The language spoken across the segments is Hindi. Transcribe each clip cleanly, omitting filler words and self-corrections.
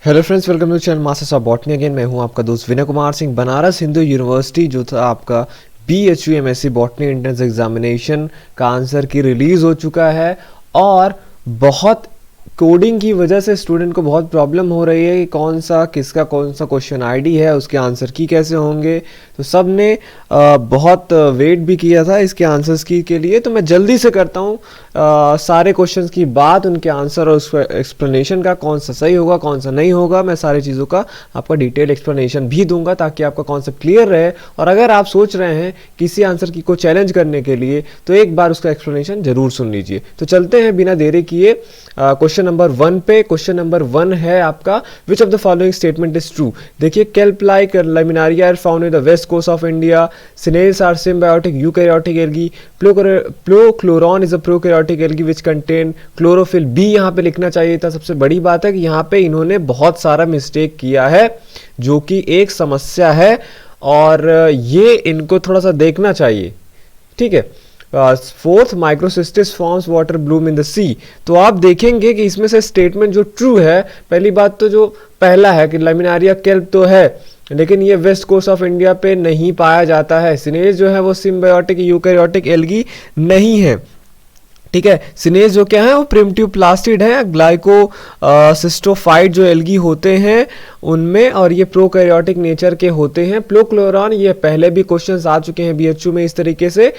Hello friends, welcome to channel masters of botany. Again मैं हूं आपका दोस्त विनय कुमार सिंह। बनारस हिंदू यूनिवर्सिटी जो था आपका BHU MSc botany entrance examination का आंसर की रिलीज हो चुका है और बहुत कोडिंग की वजह से स्टूडेंट को बहुत प्रॉब्लम हो रही है कि कौन सा क्वेश्चन आईडी है, उसके आंसर की कैसे होंगे। तो सब ने बहुत वेट भी किया था इसके आंसर्स की के लिए। तो मैं जल्दी से करता हूँ सारे क्वेश्चंस की बात, उनके आंसर और उसका एक्सप्लेनेशन का, कौन सा सही होगा कौन सा नहीं होगा। मैं सारी चीज़ों का आपका डिटेल एक्सप्लेनेशन भी दूंगा ताकि आपका कॉन्सेप्ट क्लियर रहे। और अगर आप सोच रहे हैं किसी आंसर की को चैलेंज करने के लिए तो एक बार उसका एक्सप्लेनेशन जरूर सुन लीजिए। तो चलते हैं बिना देरी किए क्वेश्चन नंबर 1 पे। क्वेश्चन नंबर 1 है आपका, विच of the following statement is true. देखिए, kelp like laminaria are found in the west coast of India. Snails are symbiotic eukaryotic algae. Plochloron is a prokaryotic algae which contain chlorophyll B। यहाँ पे लिखना चाहिए था। सबसे बड़ी बात है कि यहाँ पे इन्होंने बहुत सारा मिस्टेक किया है जो कि एक समस्या है और ये इनको थोड़ा सा देखना चाहिए। ठीक है। Fourth, microcystis forms water bloom in the sea. तो आप देखेंगे कि इसमें से स्टेटमेंट जो ट्रू है, पहली बात तो जो पहला है कि लैमिनारिया केल्प तो है लेकिन ये वेस्ट कोस्ट ऑफ इंडिया पे नहीं पाया जाता है। स्नेल्स जो है वो सिम्बायोटिक यूकैरियोटिक एल्गी नहीं है। ठीक है। स्नेल्स जो क्या है वो प्रिमिटिव प्लास्टिड है, ग्लाइको सिस्टोफाइट जो एल्गी होते हैं उनमें, और ये प्रोकैरियोटिक नेचर के होते हैं। प्लोक्लोरॉन, ये पहले भी क्वेश्चंस आ चुके हैं BHU में इस तरीके से।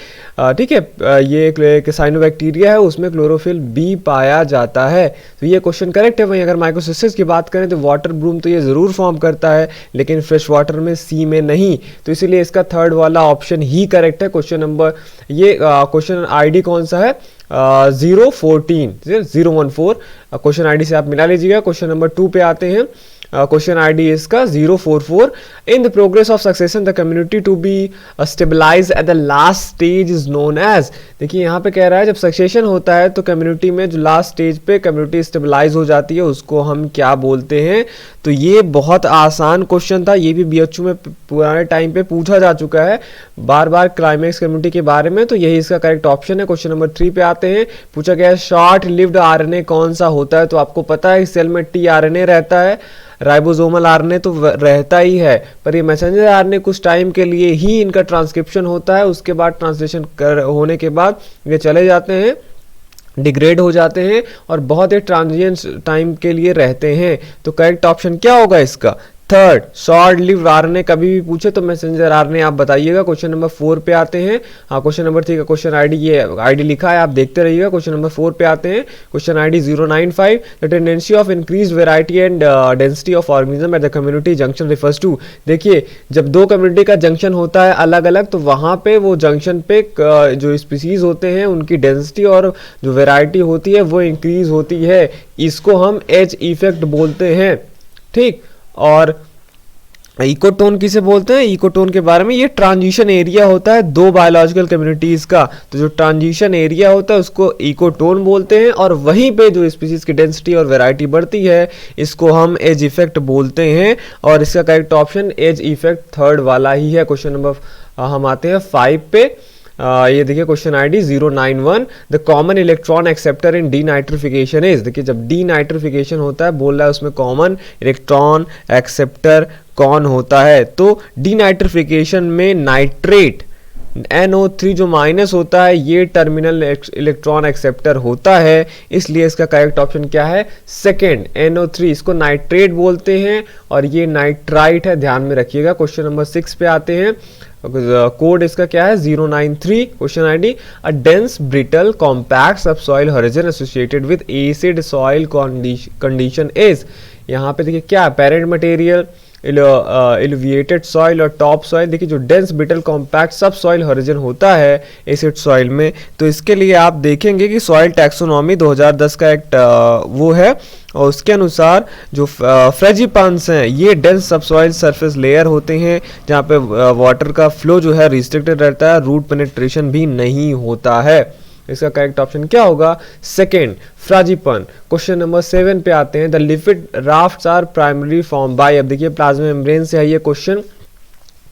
ठीक है। ये एक साइनोबैक्टीरिया है, उसमें क्लोरोफिल बी पाया जाता है, तो ये क्वेश्चन करेक्ट है। वहीं अगर माइक्रोसिस्टिस की बात करें तो वाटर ब्लूम तो ये जरूर फॉर्म करता है लेकिन फ्रेश वाटर में, सी में नहीं। तो इसीलिए इसका थर्ड वाला ऑप्शन ही करेक्ट है। क्वेश्चन नंबर, ये क्वेश्चन ID कौन सा है, 014 क्वेश्चन आईडी से आप मिला लीजिएगा। क्वेश्चन नंबर 2 पे आते हैं। क्वेश्चन ID इसका 044। In the progress of succession the community to be stabilise at the last stage is known as. देखिए यहाँ पे कह रहा है जब सक्सेशन होता है तो कम्युनिटी में जो लास्ट स्टेज पे कम्युनिटी स्टेबलाइज हो जाती है उसको हम क्या बोलते हैं। तो ये बहुत आसान क्वेश्चन था, ये भी BHU में पुराने टाइम पे पूछा जा चुका है बार बार क्लाइमेक्स कम्युनिटी के बारे में। तो यही इसका करेक्ट ऑप्शन है। क्वेश्चन नंबर 3 पे आते हैं। पूछा गया है शॉर्ट लिव्ड RNA कौन सा होता है। तो आपको पता है सेल में tRNA रहता है, राइबोसोमल RNA तो रहता ही है, पर ये मैसेंजर RNA कुछ टाइम के लिए ही इनका ट्रांसक्रिप्शन होता है, उसके बाद ट्रांसलेशन होने के बाद ये चले जाते हैं, डिग्रेड हो जाते हैं और बहुत ही ट्रांजिएंट टाइम के लिए रहते हैं। तो करेक्ट ऑप्शन क्या होगा इसका, थर्ड, शॉर्ट लिव RNA। कभी भी पूछे तो मैसेंजर RNA आप बताइएगा। क्वेश्चन नंबर 4 पे आते हैं। हाँ, क्वेश्चन नंबर 3 का क्वेश्चन ID, ये ID लिखा है, आप देखते रहिएगा। क्वेश्चन नंबर 4 पे आते हैं। Question ID 095। The tendency of increase variety and density of organism at the community junction refers to. देखिए, जब दो कम्युनिटी का जंक्शन होता है अलग अलग, तो वहाँ पे वो जंक्शन पे जो स्पीसीज होते हैं उनकी डेंसिटी और जो वेराइटी होती है वो इंक्रीज होती है। इसको हम एज इफेक्ट बोलते हैं। ठीक। और इकोटोन किसे बोलते हैं, इकोटोन के बारे में, ये ट्रांजिशन एरिया होता है दो बायोलॉजिकल कम्युनिटीज का। तो जो ट्रांजिशन एरिया होता है उसको इकोटोन बोलते हैं और वहीं पे जो स्पीसीज की डेंसिटी और वैरायटी बढ़ती है इसको हम एज इफेक्ट बोलते हैं। और इसका correct option edge effect third वाला ही है। क्वेश्चन नंबर हम आते हैं 5 पे। ये देखिए question ID 091। The common electron acceptor in denitrification is. देखिए जब डीनाइट्रिफिकेशन होता है, बोल रहा है उसमें कॉमन इलेक्ट्रॉन एक्सेप्टर कौन होता है। तो डीनाइट्रिफिकेशन में नाइट्रेट NO3 जो माइनस होता है ये टर्मिनल इलेक्ट्रॉन एक्सेप्टर होता है, इसलिए इसका करेक्ट ऑप्शन क्या है, सेकेंड, NO3। इसको नाइट्रेट बोलते हैं और ये नाइट्राइट है, ध्यान में रखिएगा। क्वेश्चन नंबर 6 पे आते हैं। कोड इसका क्या है 093। Question ID, a dense brittle compact subsoil horizon associated with acid soil condition is. यहाँ पे देखिए क्या पेरेंट मटेरियल, एलिविएटेड सॉइल और टॉप सॉइल। देखिए जो डेंस ब्रिटल कॉम्पैक्ट सब सॉइल होरिजन होता है एसिड सॉइल में, तो इसके लिए आप देखेंगे कि सॉइल टैक्सोनॉमी 2010 का एक वो है और उसके अनुसार जो फ्रेजिपान्स हैं ये डेंस सबसॉइल सरफेस लेयर होते हैं जहाँ पे वाटर का फ्लो जो है रिस्ट्रिक्टेड रहता है, रूट पेनिट्रेशन भी नहीं होता है। इसका करेक्ट ऑप्शन क्या होगा, सेकेंड, फ्राजीपन। क्वेश्चन नंबर 7 पे आते हैं। The lipid rafts are primary form by. अब देखिए प्लाज्मा मेम्ब्रेन से है ये क्वेश्चन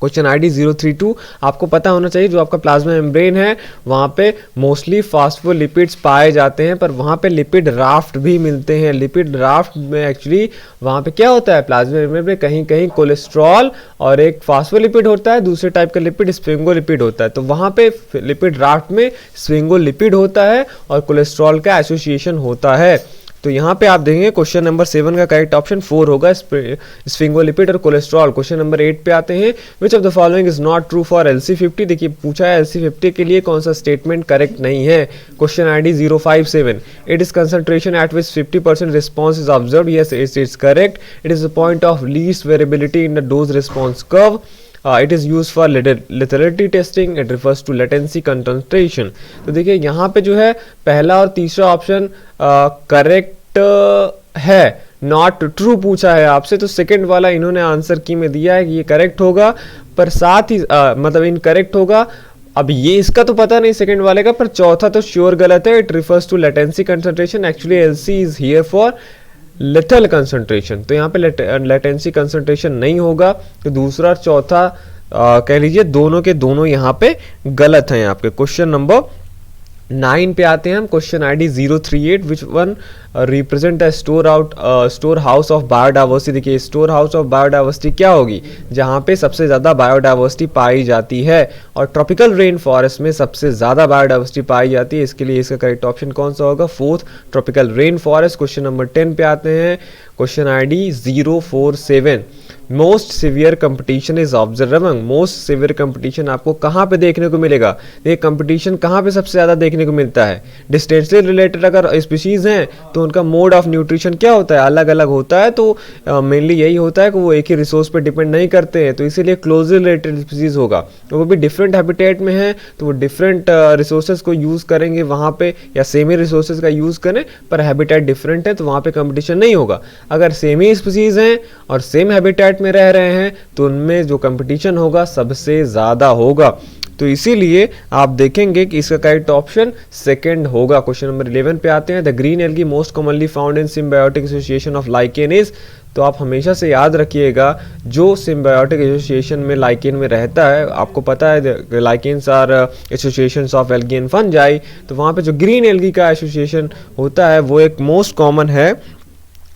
क्वेश्चन आईडी 032 आपको पता होना चाहिए, जो आपका प्लाज्मा मेम्ब्रेन है वहाँ पे मोस्टली फास्फोलिपिड्स पाए जाते हैं, पर वहाँ पे लिपिड राफ्ट भी मिलते हैं। लिपिड राफ्ट में एक्चुअली वहाँ पे क्या होता है, प्लाज्मा मेम्ब्रेन में कहीं कहीं कोलेस्ट्रॉल और एक फास्फोलिपिड होता है, दूसरे टाइप का लिपिड स्फिंगोलिपिड होता है। तो वहाँ पे लिपिड राफ्ट में स्फिंगोलिपिड होता है और कोलेस्ट्रॉल का एसोसिएशन होता है। तो यहाँ पे आप देखेंगे क्वेश्चन नंबर 7 का करेक्ट ऑप्शन 4 होगा, स्फिंगोलिपिड और कोलेस्ट्रॉल। क्वेश्चन नंबर 8 पे आते हैं, विच of the following is not true for LC50। देखिए पूछा है LC50 के लिए कौन सा स्टेटमेंट करेक्ट नहीं है। Question ID 057, it is concentration eight which 50% response is observe. Yes it's correct. It is the point of least variability in the dose response curve. It is used for lethality testing. It refers to latency concentration. तो देखिए यहाँ पे जो है पहला और तीसरा ऑप्शन करेक्ट है, नॉट ट्रू पूछा है आपसे, तो सेकंड वाला इन्होंने आंसर की में दिया है कि ये करेक्ट होगा, पर साथ ही मतलब इनकरेक्ट होगा। अब ये इसका तो पता नहीं सेकंड वाले का, पर चौथा तो श्योर गलत है। It refers to latency concentration. Actually LC is here for lethal concentration, तो यहाँ पे लेटेंसी कंसंट्रेशन नहीं होगा। तो दूसरा और चौथा कह लीजिए दोनों के दोनों यहाँ पे गलत हैं आपके। क्वेश्चन नंबर 9 पे आते हैं हम। Question ID 038, which one represent the store house of biodiversity. देखिए स्टोर हाउस ऑफ बायोडाइवर्सिटी क्या होगी, जहाँ पे सबसे ज़्यादा बायोडाइवर्सिटी पाई जाती है, और ट्रॉपिकल रेन फॉरेस्ट में सबसे ज़्यादा बायोडाइवर्सिटी पाई जाती है। इसके लिए इसका करेक्ट ऑप्शन कौन सा होगा, 4th tropical rain forest. Question number 10 पे आते हैं। Question ID 047, most severe competition is observe. Most severe competition आपको कहाँ पे देखने को मिलेगा, ये कंपटीशन कहाँ पे सबसे ज़्यादा देखने को मिलता है। डिस्टेंसली रिलेटेड अगर स्पीशीज़ हैं तो उनका मोड ऑफ न्यूट्रिशन क्या होता है, अलग अलग होता है। तो मेनली यही होता है कि वो एक ही रिसोर्स पे डिपेंड नहीं करते हैं, तो इसीलिए क्लोजली रिलेटेड स्पीशीज़ होगा। तो वो भी डिफरेंट हैबिटेट में है, तो वो डिफरेंट रिसोर्सेज को यूज़ करेंगे वहाँ पे, या सेम ही रिसोर्सेज का यूज़ करें पर हैबिटेट डिफरेंट है, तो वहाँ पे कंपटीशन नहीं होगा। अगर सेम ही स्पीशीज़ हैं और सेम हैबिटेट में रह रहे हैं तो उनमें जो कंपटीशन होगा सबसे ज़्यादा होगा। तो इसीलिए आप देखेंगे कि इसका करेक्ट ऑप्शन सेकंड होगा। क्वेश्चन नंबर 11 पे आते हैं। The green algae most commonly found in symbiotic association of lichen is. तो आप हमेशा से याद रखिएगा, जो सिम्बायोटिक एसोसिएशन में लाइकेन में रहता है, आपको पता है lichens are associations of algae and fungi, तो वहाँ पे जो ग्रीन एल्गी का एसोसिएशन होता है वो एक मोस्ट कॉमन है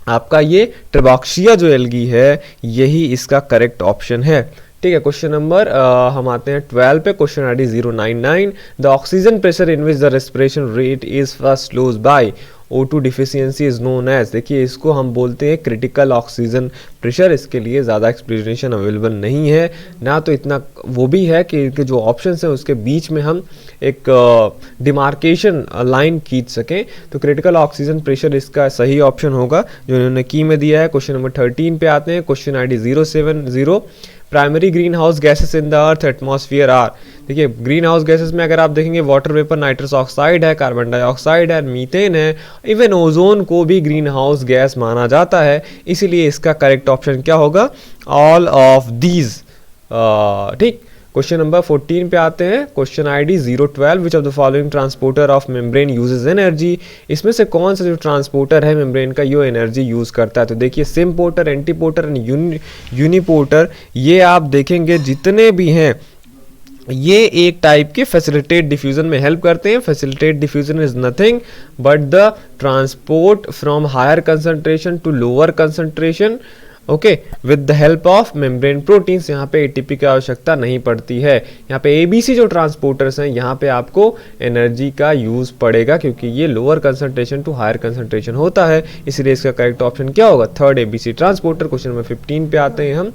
आपका ये ट्रिबॉक्सिया जो एल्गी है, यही इसका करेक्ट ऑप्शन है। ठीक है, क्वेश्चन नंबर हम आते हैं 12 पे। Question ID 099, the oxygen pressure in which the respiration rate is first lose by O2 deficiency is known as. देखिए इसको हम बोलते हैं क्रिटिकल ऑक्सीजन प्रेशर। इसके लिए ज़्यादा एक्सप्लेनेशन अवेलेबल नहीं है, ना तो इतना वो भी है कि जो ऑप्शंस हैं उसके बीच में हम एक डिमार्केशन लाइन खींच सकें। तो क्रिटिकल ऑक्सीजन प्रेशर इसका सही ऑप्शन होगा जो इन्होंने की में दिया है। क्वेश्चन नंबर 13 पे आते हैं। Question ID 070, primary green house gases in the earth atmosphere are. देखिए ग्रीन हाउस गैसेस में अगर आप देखेंगे वाटर वेपर, नाइट्रस ऑक्साइड है, कार्बन डाइऑक्साइड है, मीथेन है, इवन ओजोन को भी ग्रीन हाउस गैस माना जाता है। इसीलिए इसका करेक्ट ऑप्शन क्या होगा, ऑल ऑफ दीज। ठीक, क्वेश्चन नंबर 14 पे आते हैं। Question ID 012, which of the following transporter of membrane uses energy. इसमें से कौन सा जो ट्रांसपोर्टर है मेम्ब्रेन का ये एनर्जी यूज करता है। तो देखिए सिम्पोर्टर, एंटीपोर्टर एंड यूनिपोर्टर, ये आप देखेंगे जितने भी हैं ये एक टाइप के फैसिलिटेट डिफ्यूजन में हेल्प करते हैं। Facilitate diffusion is nothing but the transport from higher concentration to lower concentration, okay, with the help of membrane proteins. यहाँ पे एटीपी की आवश्यकता नहीं पड़ती है। यहाँ पे एबीसी जो ट्रांसपोर्टर्स हैं यहाँ पे आपको एनर्जी का यूज पड़ेगा, क्योंकि ये lower concentration to higher concentration होता है। इसलिए इसका करेक्ट ऑप्शन क्या होगा, 3rd ABC transporter. Question number 15 पे आते हैं हम।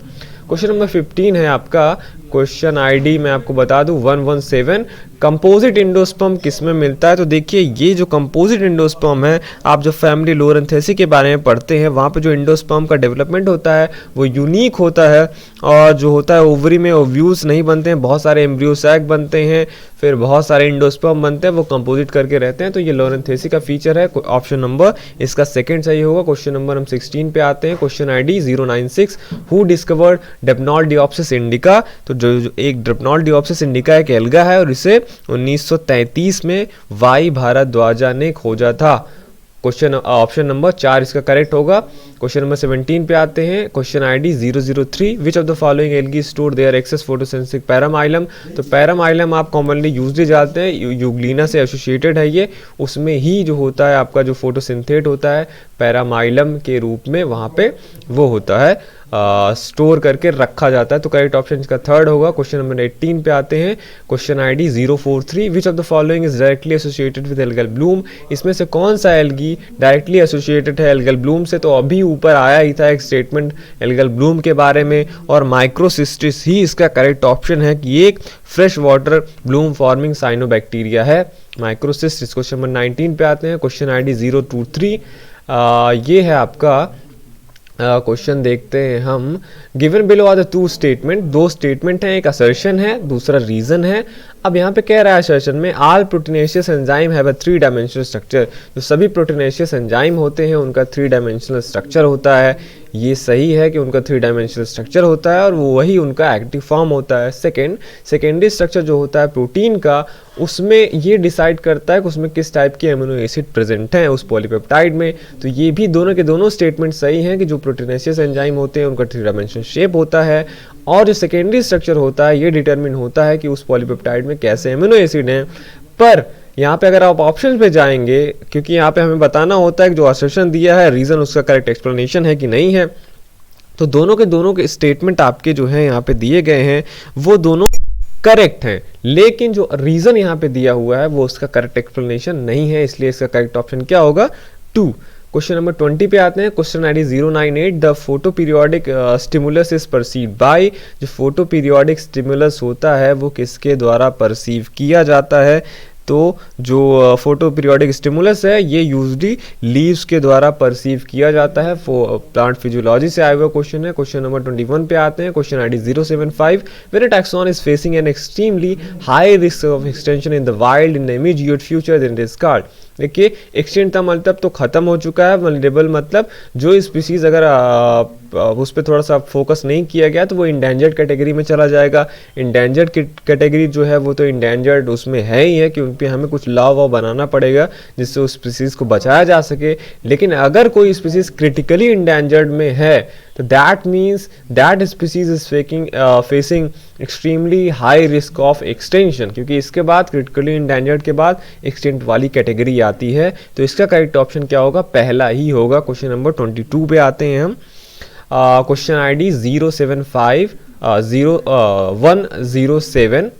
क्वेश्चन नंबर 15 है आपका, क्वेश्चन आईडी मैं आपको बता दूं 117, कंपोजिट इंडोस्पर्म किस में मिलता है। तो देखिए ये जो कंपोजिट इंडोस्पर्म है, आप जो फैमिली लोरेंथेसी के बारे में पढ़ते हैं वहाँ पे जो इंडोस्पर्म का डेवलपमेंट होता है वो यूनिक होता है, और जो होता है ओवरी में ओव्यूल्स नहीं बनते हैं, बहुत सारे एम्ब्रियो सैक बनते हैं, फिर बहुत सारे इंडोस्पर्म बनते हैं, वो कंपोजिट करके रहते हैं। तो ये लोरेंथेसी का फीचर है। ऑप्शन नंबर इसका सेकंड सही होगा। क्वेश्चन नंबर हम 16 पे आते हैं। Question ID 096, who discovered depnoldiopsis indica. तो जो एक डेप्नोल्डियोप्सिस इंडिका एक एल्गा है और इसे 1933 में वाई भारद्वाजा ने खोजा था। क्वेश्चन ऑप्शन नंबर 4 इसका करेक्ट होगा। क्वेश्चन नंबर 17 पे आते हैं। Question ID 003, which of the following algae store their excess photosynthetic paramylon. तो पैरामाइलम आप कॉमनली यूजली जानते हैं, यूग्लिना से एसोसिएटेड है ये, उसमें ही जो होता है आपका जो फोटोसिंथेट होता है पैरामाइलम के रूप में वहाँ पे वो होता है स्टोर करके रखा जाता है। तो करेक्ट ऑप्शन इसका थर्ड होगा। क्वेश्चन नंबर 18 पे आते हैं। Question ID 043, which of the following is directly associated with algal Bloom. इसमें से कौन सा एल्गी डायरेक्टली एसोसिएटेड है एल्गल ब्लूम से। तो अभी ऊपर आया ही था एक स्टेटमेंट एल्गल ब्लूम के बारे में, और माइक्रोसिस्टिस ही इसका करेक्ट ऑप्शन है कि एक fresh water Bloom forming cyanobacteria है माइक्रोसिस्टिस। क्वेश्चन नंबर 19 पे आते हैं। क्वेश्चन आईडी 023, ये है आपका क्वेश्चन देखते हैं हम। Given below are the two statement, दो स्टेटमेंट हैं, एक असर्शन है दूसरा रीजन है। अब यहाँ पे कह रहा है असर्शन में all proteinaceous enzyme have a 3 dimensional structure. जो सभी प्रोटीनेशियस एंजाइम होते हैं उनका 3 डायमेंशनल स्ट्रक्चर होता है। ये सही है कि उनका 3 डायमेंशनल स्ट्रक्चर होता है और वो वही उनका एक्टिव फॉर्म होता है। सेकेंडरी स्ट्रक्चर जो होता है प्रोटीन का, उसमें ये डिसाइड करता है कि उसमें किस टाइप के अमीनो एसिड प्रेजेंट हैं उस पॉलीपेप्टाइड में। तो ये भी दोनों के दोनों स्टेटमेंट सही हैं कि जो प्रोटीनेशियस एंजाइम होते हैं उनका 3 डायमेंशनल शेप होता है, और जो सेकेंडरी स्ट्रक्चर होता है ये डिटरमिन होता है कि उस पॉलीपेप्टाइड में कैसे अमीनो एसिड हैं। पर यहाँ पे अगर आप ऑप्शन पे जाएंगे, क्योंकि यहाँ पे हमें बताना होता है कि जो असर्शन दिया है रीजन उसका करेक्ट एक्सप्लेनेशन है कि नहीं है, तो दोनों के स्टेटमेंट आपके जो है यहाँ पे दिए गए हैं वो दोनों करेक्ट हैं, लेकिन जो रीजन यहाँ पे दिया हुआ है वो उसका करेक्ट एक्सप्लेनेशन नहीं है, इसलिए इसका करेक्ट ऑप्शन क्या होगा 2। क्वेश्चन नंबर 20 पे आते हैं। Question ID 098, the photoperiodic stimulus is perceive by. जो फोटो पीरियोडिक स्टिमुलस होता है वो किसके द्वारा परसीव किया जाता है। तो जो फोटो पीरियोडिक स्टिमुलस है ये यूजली लीव्स के द्वारा परसीव किया जाता है। प्लांट फिजियोलॉजी से आया हुआ क्वेश्चन है। क्वेश्चन नंबर 21 पे आते हैं। Question ID 075, when a taxon is facing an extremely high risk of extension in the wild in the immediate future then it is called. देखिए एक्सटेंट का मतलब तो खत्म हो चुका है, वल्नरेबल मतलब जो स्पीसीज अगर उस पर थोड़ा सा फोकस नहीं किया गया तो वो इंडेंजर्ड कैटेगरी में चला जाएगा। इंडेंजर्ड कैटेगरी जो है वो तो इंडेंजर्ड उसमें है ही है, क्योंकि हमें कुछ लॉ वॉ बनाना पड़ेगा जिससे उस स्पीसीज को बचाया जा सके। लेकिन अगर कोई स्पीसीज क्रिटिकली इंडेंजर्ड में है तो that means that species is facing extremely high risk of extension, क्योंकि इसके बाद क्रिटिकली इंडेंजर्ड के बाद एक्सटेंट वाली कैटेगरी आती है। तो इसका करेक्ट ऑप्शन क्या होगा, पहला ही होगा। क्वेश्चन नंबर 22 पे आते हैं हम। Question ID 0750107।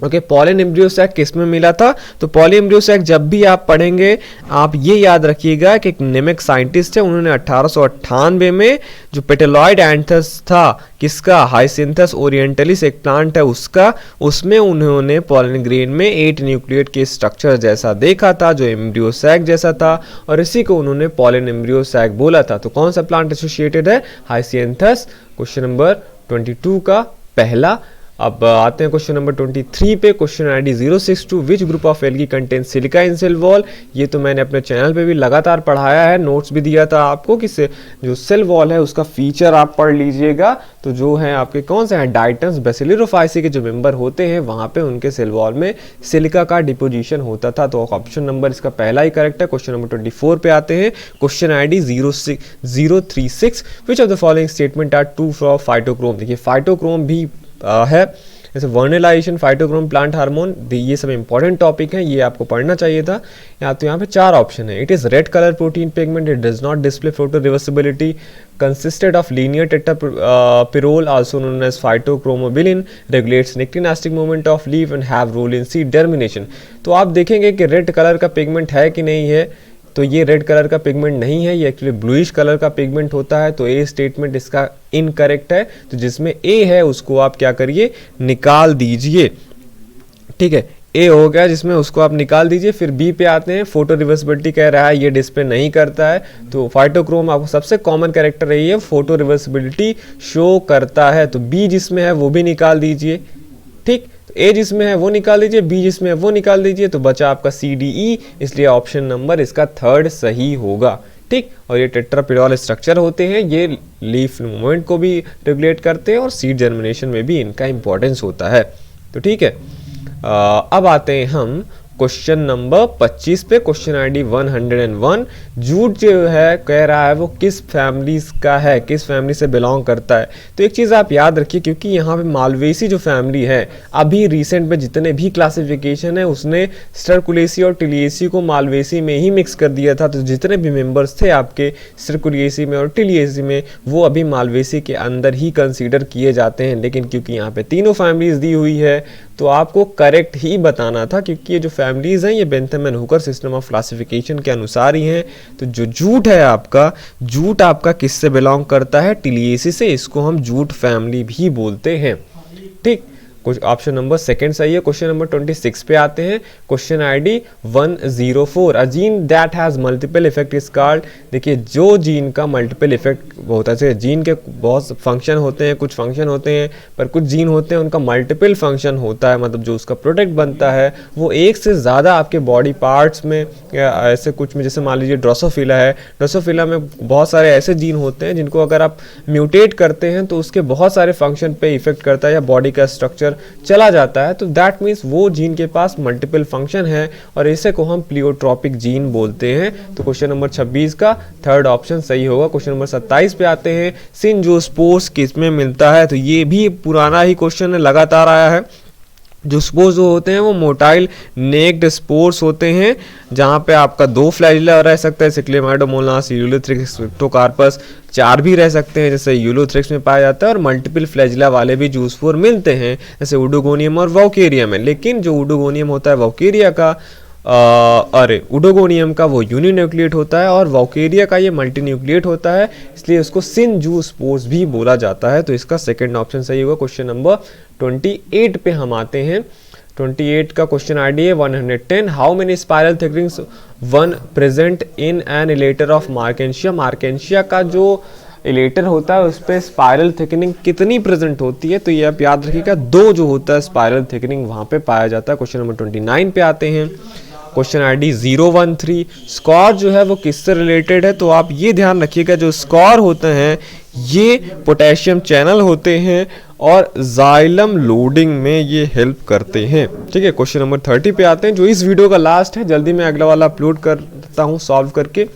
Okay, pollen embryo sac किस में मिला था। तो पॉलिन एम्ब्रियो सैक जब भी आप पढ़ेंगे आप ये याद रखिएगा कि एक नेमिक साइंटिस्ट है, उन्होंने 1898 में जो पेटेलॉइड एंथस था किसका, हाइसिंथस ओरिएंटलिस एक प्लांट है उसका, उसमें उन्होंने पॉलिन ग्रेन में 8 न्यूक्लिएट के स्ट्रक्चर जैसा देखा था जो एम्ब्रियो सैक जैसा था, और इसी को उन्होंने पॉलिन एम्ब्रियो सैक बोला था। तो कौन सा प्लांट एसोसिएटेड है, हाइसिंथस। क्वेश्चन नंबर 22 का पहला। अब आते हैं क्वेश्चन नंबर 23 पे। Question ID 062, which group of algae contain silica in cell wall. ये तो मैंने अपने चैनल पे भी लगातार पढ़ाया है, नोट्स भी दिया था आपको कि जो सेल वॉल है उसका फीचर आप पढ़ लीजिएगा। तो जो है आपके कौन से हैं, डाइटन्स बेसिलिरोफाइसी के जो मेंबर होते हैं वहाँ पे उनके सेल वॉल में सिलिका का डिपोजिशन होता था। तो ऑप्शन नंबर इसका पहला ही करेक्ट है। क्वेश्चन नंबर 24 पे आते हैं। Question ID 036, which of the following statement are true for phytochrome. देखिए फाइटोक्रोम भी है, जैसे वर्नेलाइजेशन, फाइटोक्रोम, प्लांट हार्मोन, ये सब इंपॉर्टेंट टॉपिक है, ये आपको पढ़ना चाहिए था। यहाँ पे 4 ऑप्शन है। It is red colour protein pigment, it does not display photo reversibility, consisted of linear tetrapyrrole also known as phytochromobilin, regulates nyctinastic movement of leaf and have role in seed germination. तो आप देखेंगे कि रेड कलर का पिगमेंट है कि नहीं है, तो ये रेड कलर का पिगमेंट नहीं है, ये एक्चुअली ब्लूइश कलर का पिगमेंट होता है। तो ए स्टेटमेंट इसका इनकरेक्ट है। तो जिसमें ए है उसको आप क्या करिए, निकाल दीजिए। ठीक है, ए हो गया जिसमें, उसको आप निकाल दीजिए। फिर बी पे आते हैं। फोटो रिवर्सिबिलिटी कह रहा है ये डिस्प्ले नहीं करता है, तो फाइटोक्रोम आपको सबसे कॉमन कैरेक्टर रही है, फोटो रिवर्सिबिलिटी शो करता है। तो बी जिसमें है वो भी निकाल दीजिए। ठीक, ए जिसमें है वो निकाल दीजिए, बी जिसमें है वो निकाल दीजिए, तो बचा आपका CDE, इसलिए ऑप्शन नंबर इसका थर्ड सही होगा। ठीक, और ये टेट्रापिरोल स्ट्रक्चर होते हैं, ये लीफ मूवमेंट को भी रेगुलेट करते हैं और सीड जर्मिनेशन में भी इनका इंपॉर्टेंस होता है। तो ठीक है, अब आते हैं हम क्वेश्चन नंबर 25 पे, क्वेश्चन आईडी 101। जूट जो है कह रहा है वो किस फैमिलीज का है, किस फैमिली से बिलोंग करता है। तो एक चीज़ आप याद रखिए, क्योंकि यहाँ पे मालवेसी जो फैमिली है, अभी रिसेंट में जितने भी क्लासिफिकेशन है उसने स्टरकुलेसी और टिलिएसी को मालवेसी में ही मिक्स कर दिया था। तो जितने भी मेंबर्स थे आपके स्टरकुलेसी में और टिलिएसी में, वो अभी मालवेसी के अंदर ही कंसीडर किए जाते हैं। लेकिन क्योंकि यहाँ पे तीनों फैमिलीज दी हुई है तो आपको करेक्ट ही बताना था, क्योंकि ये जो फैमिलीज हैं ये Bentham and Hooker system of classification के अनुसार ही हैं। तो जो जूट है आपका, जूट आपका किससे बिलोंग करता है? टिलिएसी से। इसको हम जूट फैमिली भी बोलते हैं। ठीक, कुछ ऑप्शन नंबर सेकंड सही है। क्वेश्चन नंबर 26 पे आते हैं। Question ID 104। A gene that has multiple effect is called. देखिए, जो जीन का मल्टीपल इफेक्ट होता है, जीन के बहुत फंक्शन होते हैं, कुछ फंक्शन होते हैं, पर कुछ जीन होते हैं उनका मल्टीपल फंक्शन होता है, मतलब जो उसका प्रोडक्ट बनता है वो एक से ज़्यादा आपके बॉडी पार्ट्स में, ऐसे कुछ में, जैसे मान लीजिए ड्रोसोफिला है, ड्रोसोफिला में बहुत सारे ऐसे जीन होते हैं जिनको अगर आप म्यूटेट करते हैं तो उसके बहुत सारे फंक्शन पे इफेक्ट करता है या बॉडी का स्ट्रक्चर चला जाता है। तो दैट मीन्स वो जीन के पास मल्टीपल फंक्शन है और इसे को हम प्लियोट्रोपिक जीन बोलते हैं। तो क्वेश्चन नंबर 26 का थर्ड ऑप्शन सही होगा। क्वेश्चन नंबर 27 पे आते हैं। सिनजियोस्पोर्स किस में मिलता है? तो ये भी पुराना ही क्वेश्चन है, लगातार आया है। जो स्पोर्स जो होते हैं वो मोटाइल नेक्ड स्पोर्स होते हैं, जहाँ पे आपका 2 फ्लैजिला रह सकता है, सिक्लेमाइडोमोनास, यूलोथ्रिक्स, स्ट्रेप्टोकार्पस, 4 भी रह सकते हैं जैसे यूलोथ्रिक्स में पाया जाता है, और मल्टीपल फ्लैजिला वाले भी जूस्पोर मिलते हैं जैसे उडोगोनियम और वॉकेरिया में। लेकिन जो उडोगोनियम होता है वॉकेरिया का, उडोगोनियम का वो यूनिन्यूक्लिएट होता है और वॉकेरिया का ये मल्टीन्यूक्लिएट होता है, इसलिए उसको सिनजियोस्पोर्स भी बोला जाता है। तो इसका सेकंड ऑप्शन सही होगा। क्वेश्चन नंबर 28 पे हम आते हैं। 28 का क्वेश्चन आईडी है 110। How many spiral thickenings one present in an elater of Marchantia. Marchantia का जो इलेटर होता है उस पर स्पाइरल थिकनिंग कितनी प्रेजेंट होती है? तो ये आप याद रखिएगा, 2 जो होता है स्पाइरल थिकनिंग वहाँ पे पाया जाता है। क्वेश्चन नंबर 29 पे आते हैं। Question ID 013। स्कोर जो है वो किससे रिलेटेड है? तो आप ये ध्यान रखिएगा, जो स्कोर होते हैं ये पोटेशियम चैनल होते हैं और जाइलम लोडिंग में ये हेल्प करते हैं। ठीक है, क्वेश्चन नंबर 30 पे आते हैं, जो इस वीडियो का लास्ट है। जल्दी मैं अगला वाला अपलोड करता हूँ सॉल्व करके।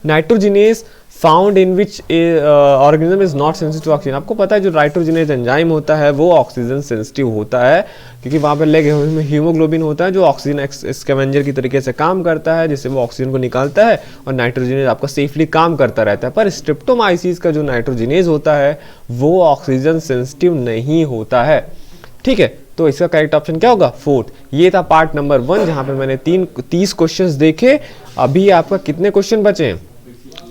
Nitrogenase found in which organism is not sensitive to oxygen. आपको पता है जो नाइट्रोजिनेज एंजाइम होता है वो ऑक्सीजन सेंसिटिव होता है, क्योंकि वहाँ पे लेग हीमोग्लोबिन होता है जो ऑक्सीजन स्कैवेंजर की तरीके से काम करता है, जिससे वो ऑक्सीजन को निकालता है और नाइट्रोजिनेज आपका सेफली काम करता रहता है। पर स्ट्रेप्टोमाइसिस का जो नाइट्रोजिनेज होता है वो ऑक्सीजन सेंसिटिव नहीं होता है। ठीक है, तो इसका करेक्ट ऑप्शन क्या होगा? 4th। ये था पार्ट नंबर 1, जहाँ पे मैंने 30 क्वेश्चंस देखे। अभी आपका कितने क्वेश्चन बचे हैं?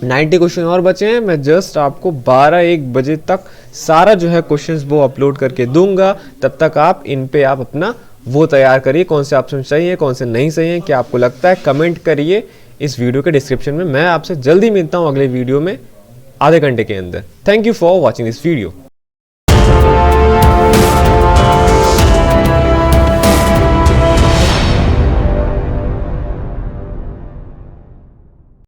90 क्वेश्चन और बचे हैं। मैं जस्ट आपको 12-1 बजे तक सारा जो है क्वेश्चंस वो अपलोड करके दूंगा। तब तक आप इन पे आप अपना वो तैयार करिए, कौन से ऑप्शन सही है, कौन से नहीं सही है, क्या आपको लगता है, कमेंट करिए इस वीडियो के डिस्क्रिप्शन में। मैं आपसे जल्दी मिलता हूँ अगले वीडियो में आधे घंटे के अंदर। Thank you for watching this video.